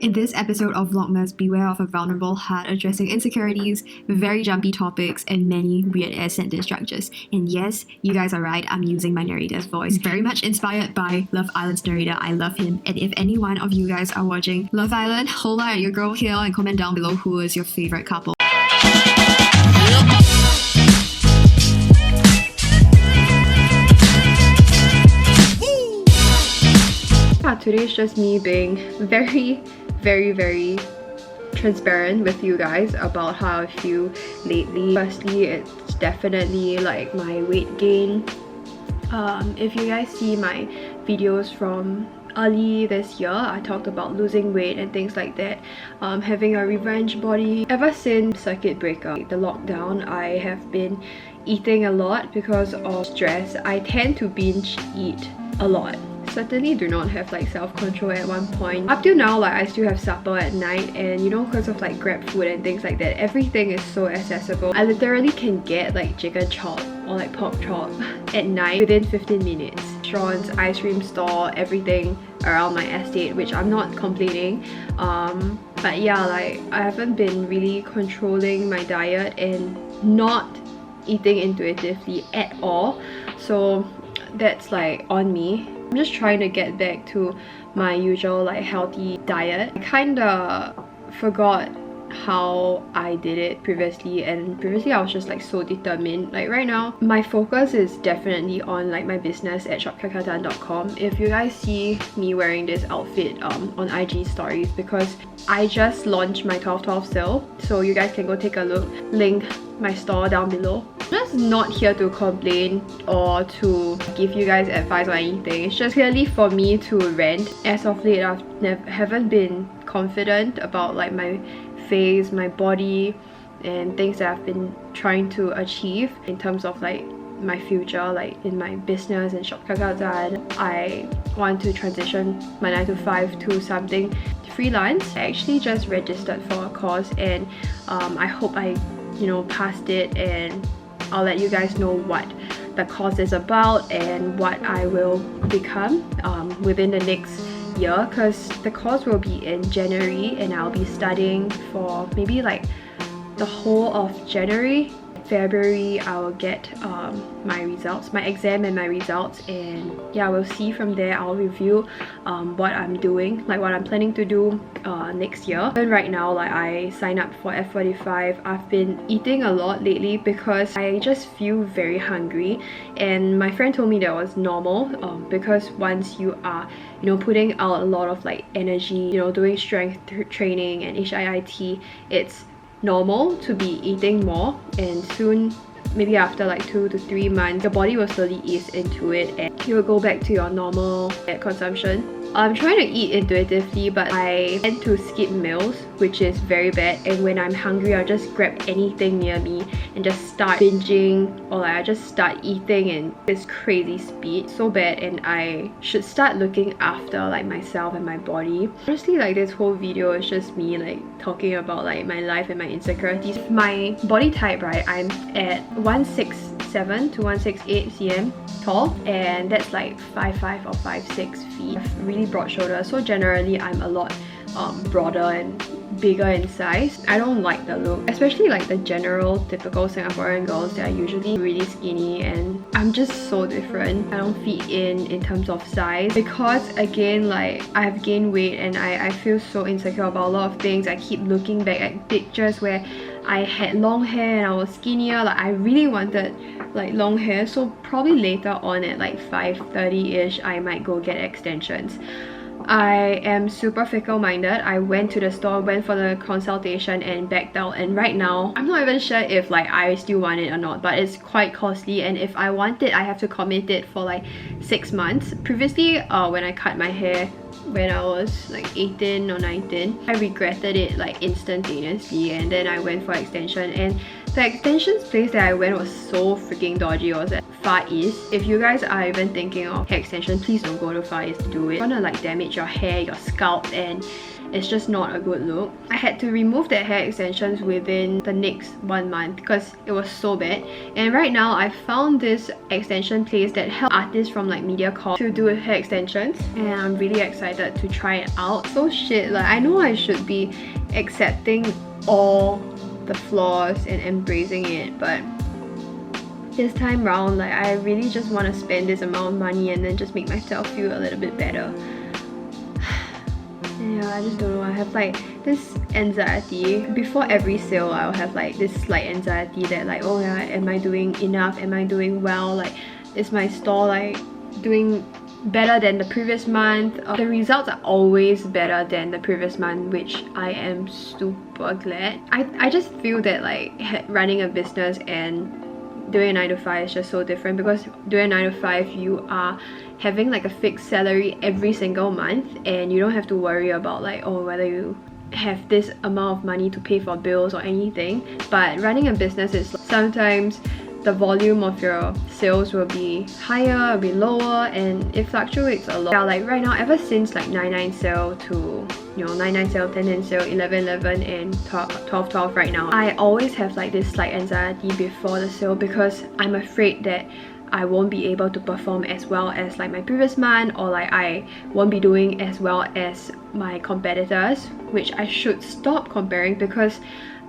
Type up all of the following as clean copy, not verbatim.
In this episode of Vlogmas, beware of a vulnerable heart addressing insecurities, very jumpy topics, and many weird-ass sentence structures. And yes, you guys are right, I'm using my narrator's voice. Very much inspired by Love Island's narrator, I love him. And if any one of you guys are watching Love Island, hold on at your girl here and comment down below who is your favorite couple. Today's just me being very transparent with you guys about how I feel lately. Firstly, it's definitely like my weight gain. If you guys see my videos from early this year, I talked about losing weight and things like that, having a revenge body. Ever since circuit breaker, the lockdown, I have been eating a lot because of stress. I tend to binge eat a lot. Certainly do not have like self-control at one point. Up till now, like I still have supper at night, and you know, because of like Grab food and things like that, everything is so accessible. I literally can get like chicken chop or like pork chop at night within 15 minutes. Restaurants, ice cream store, everything around my estate, which I'm not complaining. But yeah, like I haven't been really controlling my diet and not eating intuitively at all, so that's like on me. I'm just trying to get back to my usual like healthy diet. I kinda forgot how I did it previously, and previously I was just like so determined. Like right now, my focus is definitely on like my business at kelkeltan.com. If you guys see me wearing this outfit on IG stories, because I just launched my 12/12 sale, so you guys can go take a look. Link my store down below. I'm just not here to complain or to give you guys advice or anything. It's just clearly for me to rant. As of late, I haven't been confident about like my face, my body, and things that I've been trying to achieve in terms of like my future, like in my business and shop Kelkeltan. I want to transition my 9 to 5 to something freelance. I actually just registered for a course, and I hope I passed it, and I'll let you guys know what the course is about and what I will become within the next year, because the course will be in January and I'll be studying for maybe like the whole of January. February I will get my results, my exam and my results, and yeah, we'll see from there. I'll review what I'm doing, like what I'm planning to do next year. And right now, like I signed up for F45. I've been eating a lot lately because I just feel very hungry, and my friend told me that was normal because once you are putting out a lot of like energy, doing strength training and HIIT, it's normal to be eating more, and soon, maybe after like 2 to 3 months, your body will slowly ease into it and you'll go back to your normal consumption. I'm trying to eat intuitively, but I tend to skip meals, which is very bad. And when I'm hungry, I'll just grab anything near me and just start binging, or like I just start eating in this crazy speed. So bad, and I should start looking after like myself and my body. Honestly, like this whole video is just me like talking about like my life and my insecurities. My body type, right, I'm at 167 to 168 cm tall, and that's like 5'5" or 5'6" feet. Really broad shoulders, so generally I'm a lot broader and bigger in size. I don't like the look, especially like the general typical Singaporean girls that are usually really skinny, and I'm just so different. I don't fit in terms of size, because again, like I've gained weight and I feel so insecure about a lot of things. I keep looking back at pictures where I had long hair and I was skinnier. Like I really wanted like long hair, so probably later on at like 5:30ish I might go get extensions. I am super fickle-minded. I went to the store, went for the consultation and backed out, and right now I'm not even sure if like I still want it or not, but it's quite costly, and if I want it I have to commit it for like 6 months. Previously when I cut my hair when I was like 18 or 19, I regretted it like instantaneously, and then I went for extension, and the extensions place that I went was so freaking dodgy. It was at Far East. If you guys are even thinking of hair extension, please don't go to Far East to do it. It's gonna like damage your hair, your scalp, and it's just not a good look. I had to remove the hair extensions within the next 1 month because it was so bad. And right now I found this extension place that helps artists from like MediaCorp to do hair extensions, and I'm really excited to try it out. So shit, like I know I should be accepting all the flaws and embracing it, but this time round, like I really just want to spend this amount of money and then just make myself feel a little bit better. Yeah, I just don't know. I have like this anxiety. Before every sale, I'll have like this slight anxiety that like, oh yeah, am I doing enough? Am I doing well? Like, is my store like doing better than the previous month? The results are always better than the previous month, which I am super glad. I just feel that like running a business and doing a 9 to 5 is just so different, because doing a 9 to 5 you are having like a fixed salary every single month, and you don't have to worry about like, oh, whether you have this amount of money to pay for bills or anything. But running a business is sometimes the volume of your sales will be higher, will be lower, and it fluctuates a lot. Yeah, like right now, ever since like 9/9 sale to 9/9 sale, 10/10 sale, 11/11 and 12/12 right now, I always have like this slight anxiety before the sale because I'm afraid that I won't be able to perform as well as like my previous month, or like I won't be doing as well as my competitors, which I should stop comparing, because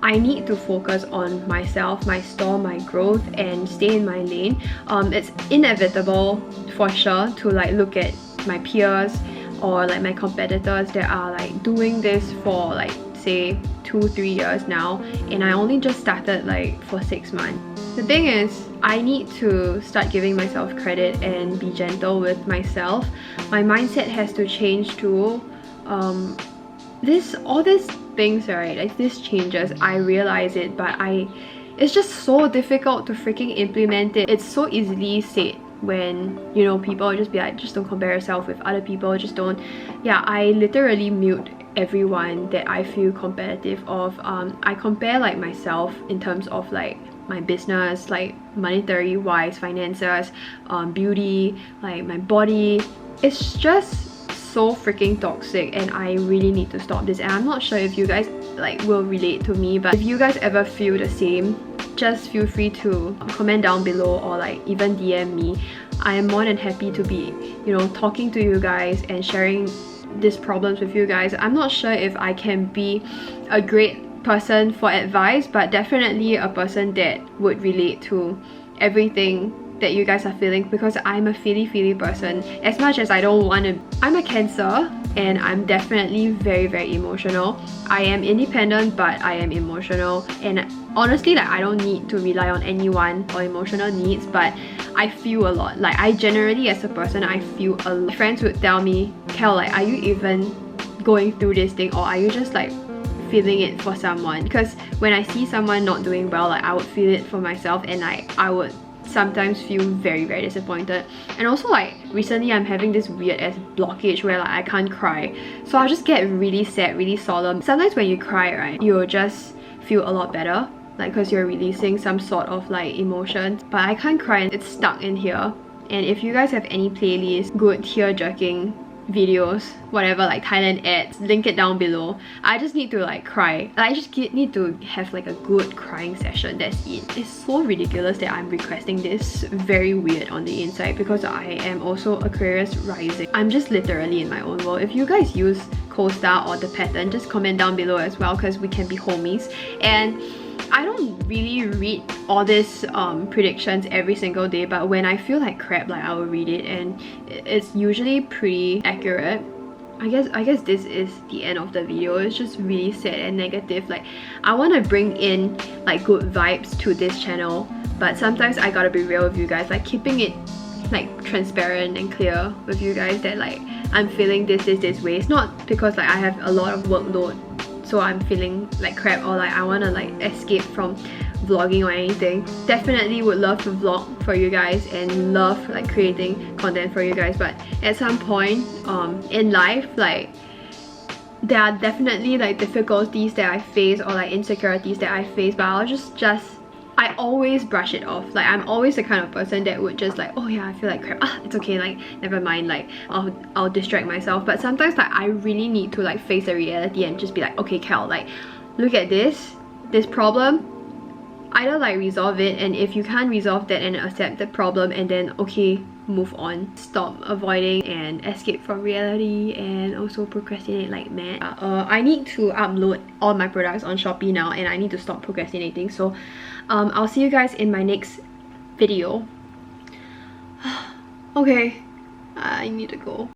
I need to focus on myself, my store, my growth, and stay in my lane. It's inevitable for sure to like look at my peers or like my competitors that are like doing this for like say 2-3 years now, and I only just started like for 6 months. The thing is, I need to start giving myself credit and be gentle with myself. My mindset has to change too. All these things, right, like these changes, I realize it, but it's just so difficult to freaking implement it. It's so easily said when, you know, people just be like, just don't compare yourself with other people, just don't. Yeah, I literally mute everyone that I feel competitive of. I compare like myself in terms of like my business, like monetary wise, finances, beauty, like my body. It's just so freaking toxic, and I really need to stop this. And I'm not sure if you guys like will relate to me, but if you guys ever feel the same, just feel free to comment down below or like even DM me. I am more than happy to be, you know, talking to you guys and sharing these problems with you guys. I'm not sure if I can be a great person for advice, but definitely a person that would relate to everything that you guys are feeling, because I'm a feely person. As much as I don't want to, I'm a Cancer, and I'm definitely very emotional. I am independent, but I am emotional, and honestly, like I don't need to rely on anyone for emotional needs, but I feel a lot. Like I generally, as a person, I feel a lot. Friends would tell me, Kel, like, are you even going through this thing, or are you just like feeling it for someone? Because when I see someone not doing well, like I would feel it for myself, and like I would sometimes feel very disappointed. And also like recently I'm having this weird ass blockage where like I can't cry, so I'll just get really sad, really solemn. Sometimes when you cry, right, you'll just feel a lot better, like because you're releasing some sort of like emotions. But I can't cry and it's stuck in here. And if you guys have any playlists, good tear-jerking videos, whatever, like Thailand ads, link it down below. I just need to like cry. I just need to have like a good crying session. That's it. It's so ridiculous that I'm requesting this. Very weird on the inside, because I am also Aquarius rising. I'm just literally in my own world. If you guys use CoStar or the pattern, just comment down below as well, because we can be homies. And I don't really read all these predictions every single day, but when I feel like crap, like I will read it, and it's usually pretty accurate. I guess this is the end of the video. It's just really sad and negative. Like I want to bring in like good vibes to this channel, but sometimes I gotta be real with you guys, like keeping it like transparent and clear with you guys that like I'm feeling this way. It's not because like I have a lot of workload so I'm feeling like crap, or like I want to like escape from vlogging or anything. Definitely would love to vlog for you guys and love like creating content for you guys, but at some point in life, like there are definitely like difficulties that I face or like insecurities that I face, but I I always brush it off. Like, I'm always the kind of person that would just like, oh yeah, I feel like crap, it's okay, like never mind, like I'll distract myself. But sometimes like I really need to like face the reality and just be like, okay Kel, like look at this problem, either like resolve it, and if you can't resolve that and accept the problem, and then okay, move on. Stop avoiding and escape from reality, and also procrastinate like mad. I need to upload all my products on Shopee now, and I need to stop procrastinating. So I'll see you guys in my next video. Okay, I need to go.